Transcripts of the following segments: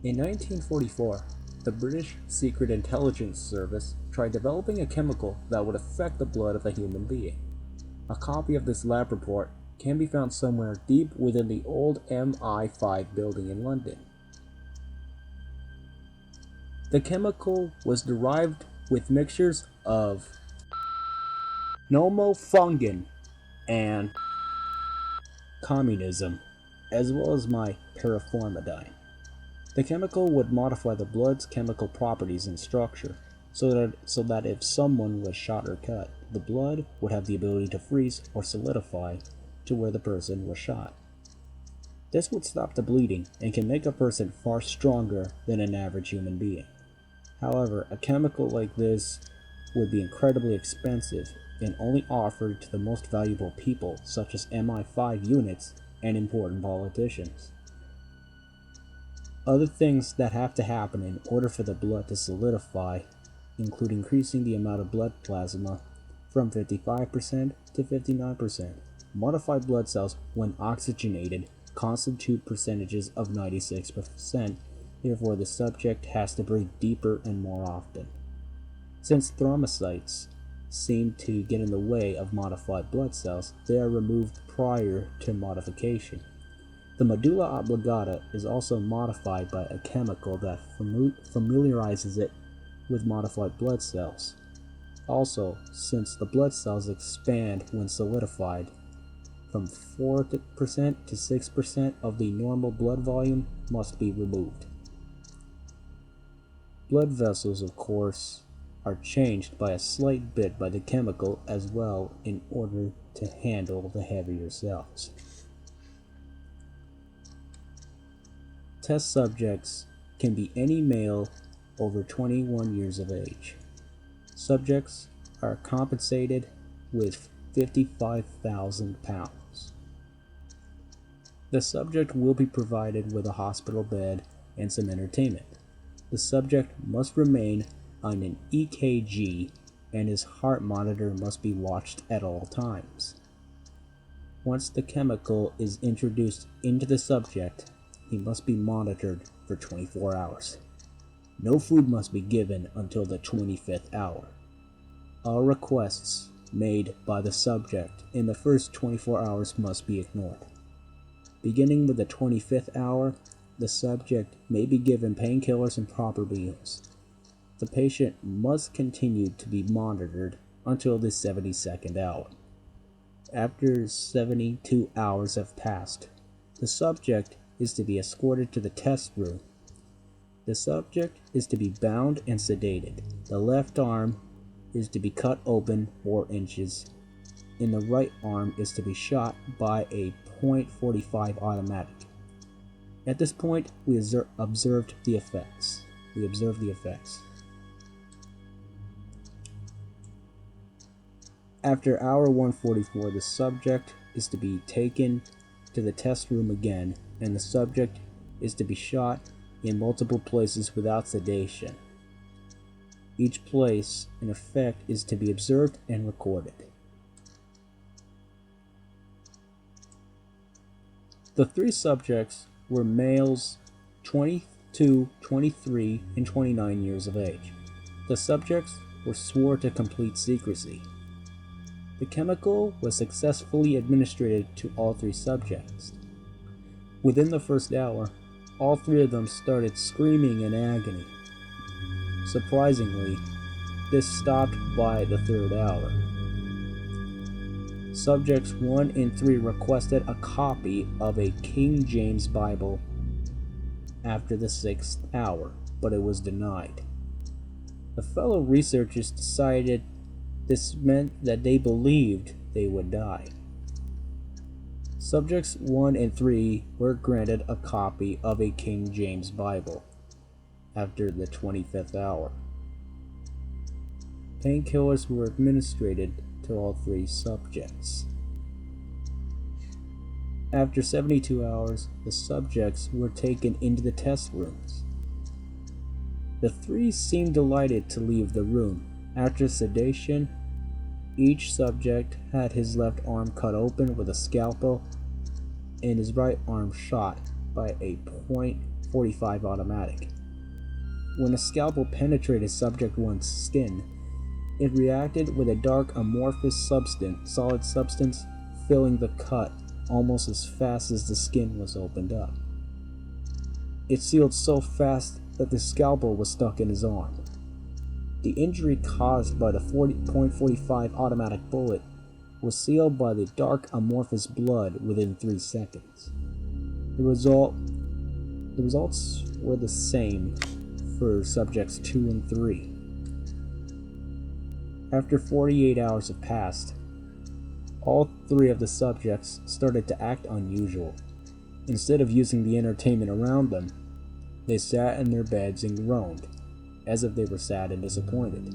In 1944, the British Secret Intelligence Service tried developing a chemical that would affect the blood of a human being. A copy of this lab report can be found somewhere deep within the old MI5 building in London. The chemical was derived with mixtures of nomofungin and communism, as well as my paraformidine. The chemical would modify the blood's chemical properties and structure, so that if someone was shot or cut, the blood would have the ability to freeze or solidify to where the person was shot. This would stop the bleeding and can make a person far stronger than an average human being. However, a chemical like this would be incredibly expensive and only offered to the most valuable people, such as MI5 units and important politicians. Other things that have to happen in order for the blood to solidify include increasing the amount of blood plasma from 55% to 59%. Modified blood cells, when oxygenated, constitute percentages of 96%, therefore the subject has to breathe deeper and more often. Since thrombocytes seem to get in the way of modified blood cells, they are removed prior to modification. The medulla oblongata is also modified by a chemical that familiarizes it with modified blood cells. Also, since the blood cells expand when solidified, from 4% to 6% of the normal blood volume must be removed. Blood vessels, of course, are changed by a slight bit by the chemical as well in order to handle the heavier cells. Test subjects can be any male over 21 years of age. Subjects are compensated with £55,000. The subject will be provided with a hospital bed and some entertainment. The subject must remain on an EKG and his heart monitor must be watched at all times. Once the chemical is introduced into the subject, he must be monitored for 24 hours. No food must be given until the 25th hour. All requests made by the subject in the first 24 hours must be ignored. Beginning with the 25th hour, the subject may be given painkillers and proper meals. The patient must continue to be monitored until the 72nd hour. After 72 hours have passed, the subject is to be escorted to the test room. The subject is to be bound and sedated. The left arm is to be cut open 4 inches, and the right arm is to be shot by a .45 automatic. At this point, we observed the effects. After hour 144, the subject is to be taken to the test room again, and the subject is to be shot in multiple places without sedation. Each place, in effect, is to be observed and recorded. The 3 subjects were males 22, 23, and 29 years of age. The subjects were sworn to complete secrecy. The chemical was successfully administered to all 3 subjects. Within the first hour, all 3 of them started screaming in agony. Surprisingly, this stopped by the 3rd hour. Subjects 1 and 3 requested a copy of a King James Bible after the 6th hour, but it was denied. The fellow researchers decided this meant that they believed they would die. Subjects 1 and 3 were granted a copy of a King James Bible after the 25th hour. Painkillers were administered to all 3 subjects. After 72 hours, the subjects were taken into the test rooms. The 3 seemed delighted to leave the room. After sedation, each subject had his left arm cut open with a scalpel and his right arm shot by a .45 automatic. When a scalpel penetrated subject 1's skin, it reacted with a dark amorphous solid substance, filling the cut almost as fast as the skin was opened up. It sealed so fast that the scalpel was stuck in his arm. The injury caused by the .45 automatic bullet was sealed by the dark amorphous blood within 3 seconds. The results were the same for subjects 2 and 3. After 48 hours have passed, all 3 of the subjects started to act unusual. Instead of using the entertainment around them, they sat in their beds and groaned, as if they were sad and disappointed.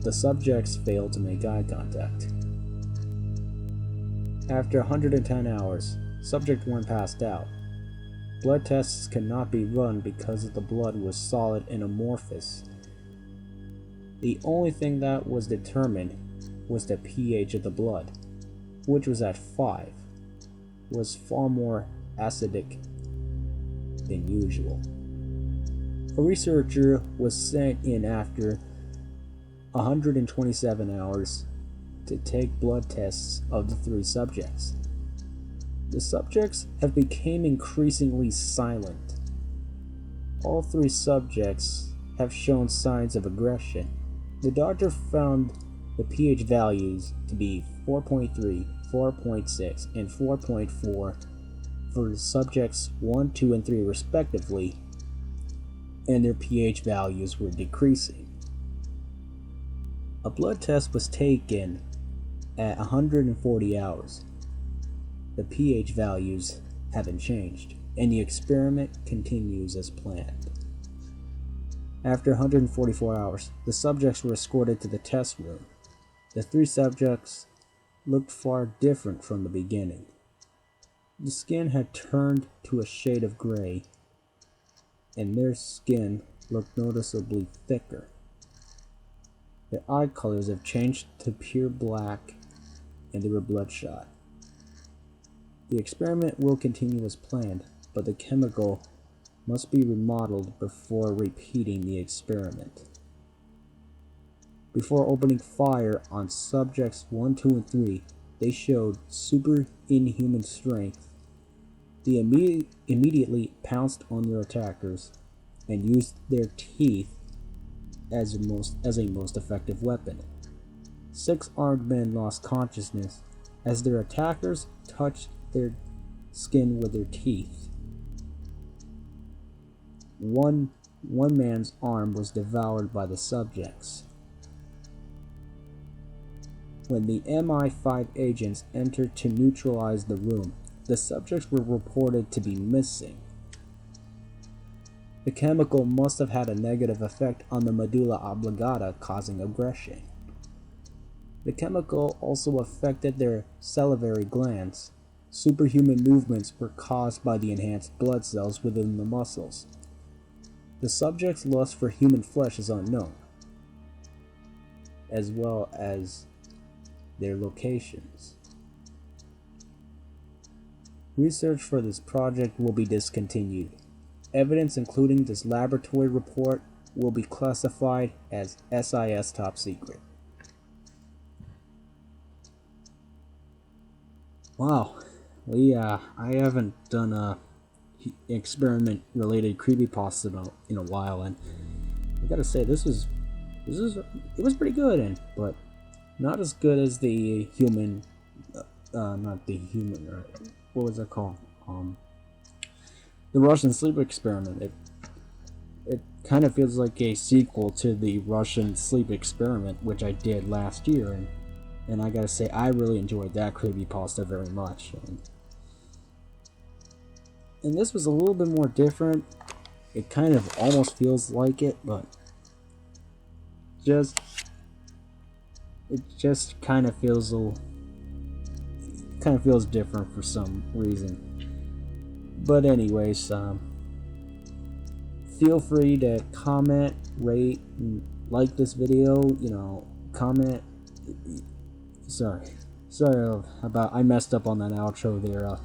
The subjects failed to make eye contact. After 110 hours, subject 1 passed out. Blood tests could not be run because the blood was solid and amorphous. The only thing that was determined was the pH of the blood, which was at 5, was far more acidic than usual. A researcher was sent in after 127 hours to take blood tests of the 3 subjects. The subjects have become increasingly silent. All 3 subjects have shown signs of aggression. The doctor found the pH values to be 4.3, 4.6, and 4.4 for subjects 1, 2, and 3 respectively, and their pH values were decreasing. A blood test was taken at 140 hours. The pH values haven't changed, and the experiment continues as planned. After 144 hours, the subjects were escorted to the test room. The 3 subjects looked far different from the beginning. The skin had turned to a shade of gray, and their skin looked noticeably thicker. Their eye colors have changed to pure black, and they were bloodshot. The experiment will continue as planned, but the chemical must be remodeled before repeating the experiment. Before opening fire on subjects 1, 2, and 3, they showed superhuman strength. They immediately pounced on their attackers and used their teeth as a most effective weapon. 6 armed men lost consciousness as their attackers touched their skin with their teeth. One man's arm was devoured by the subjects. When the MI5 agents entered to neutralize the room, the subjects were reported to be missing. The chemical must have had a negative effect on the medulla oblongata, causing aggression. The chemical also affected their salivary glands. Superhuman movements were caused by the enhanced blood cells within the muscles. The subject's lust for human flesh is unknown, as well as their locations. Research for this project will be discontinued. Evidence including this laboratory report will be classified as SIS top secret. Wow, I haven't done a experiment related creepypasta in a while, and I gotta say it was pretty good, but not as good as the human, what was it called? The Russian sleep experiment. It kind of feels like a sequel to the Russian sleep experiment, which I did last year, and I gotta say I really enjoyed that creepypasta very much. And this was a little bit more different. It kind of almost feels like it, but it just kind of feels different for some reason. But anyways, feel free to comment, rate, and like this video. Comment. Sorry about I messed up on that outro there.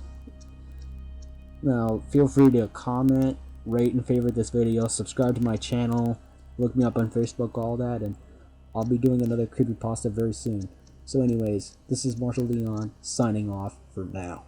Now, feel free to comment, rate, and favorite this video, subscribe to my channel, look me up on Facebook, all that, and I'll be doing another creepypasta very soon. So anyways, this is Marshall Leon, signing off for now.